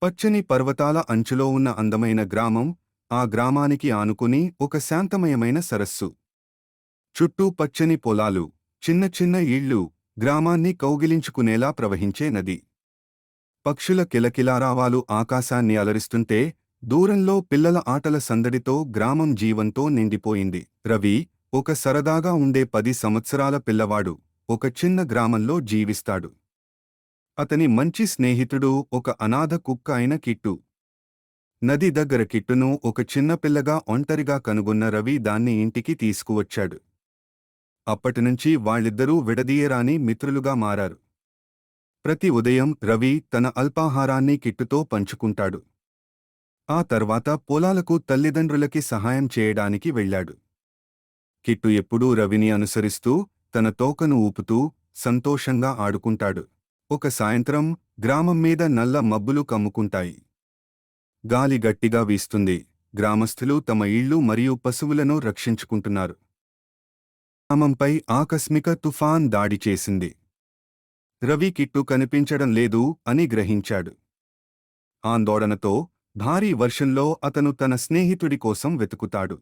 పచ్చని పర్వతాల అంచులో ఉన్న అందమైన గ్రామం, ఆ గ్రామానికి ఆనుకుని ఒక శాంతమయమైన సరస్సు. చుట్టూ పచ్చని పొలాలు, చిన్న చిన్న ఇళ్ళు, గ్రామాన్ని కౌగిలించుకునేలా ప్రవహించే నది. పక్షుల కిలకిలారావాలు ఆకాశాన్ని అలరిస్తుంటే, దూరంలో పిల్లల ఆటల సందడితో గ్రామం జీవంతో నిండిపోయింది. రవి, ఒక సరదాగా ఉండే 10 సంవత్సరాల పిల్లవాడు, ఒక చిన్న గ్రామంలో జీవిస్తాడు. అతని మంచి స్నేహితుడు ఒక అనాథ కుక్క అయిన కిట్టు. నది దగ్గర కిట్టును ఒక చిన్నపిల్లగా ఒంటరిగా కనుగొన్న రవి దాన్ని ఇంటికి తీసుకువచ్చాడు. అప్పటినుంచి వాళ్ళిద్దరూ విడదీయరాని మిత్రులుగా మారారు. ప్రతి ఉదయం రవి తన అల్పాహారాన్ని కిట్టుతో పంచుకుంటాడు. ఆ తర్వాత పొలాలకు తల్లిదండ్రులకి సహాయం చేయడానికి వెళ్ళాడు. కిట్టు ఎప్పుడూ రవిని అనుసరిస్తూ, తన తోకను ఊపుతూ, సంతోషంగా ఆడుకుంటాడు. ఒక సాయంత్రం గ్రామం మీద నల్ల మబ్బులు కమ్ముకుంటాయి. గాలి గట్టిగా వీస్తుంది. గ్రామస్థులు తమ ఇళ్ళు మరియు పశువులను రక్షించుకుంటున్నారు. గ్రామంపై ఆకస్మిక తుఫాన్ దాడి చేసింది. రవి కిట్టు కనిపించడం లేదు అని గ్రహించాడు. ఆందోళనతో భారీ వర్షంలో అతను తన స్నేహితుడి కోసం వెతుకుతాడు.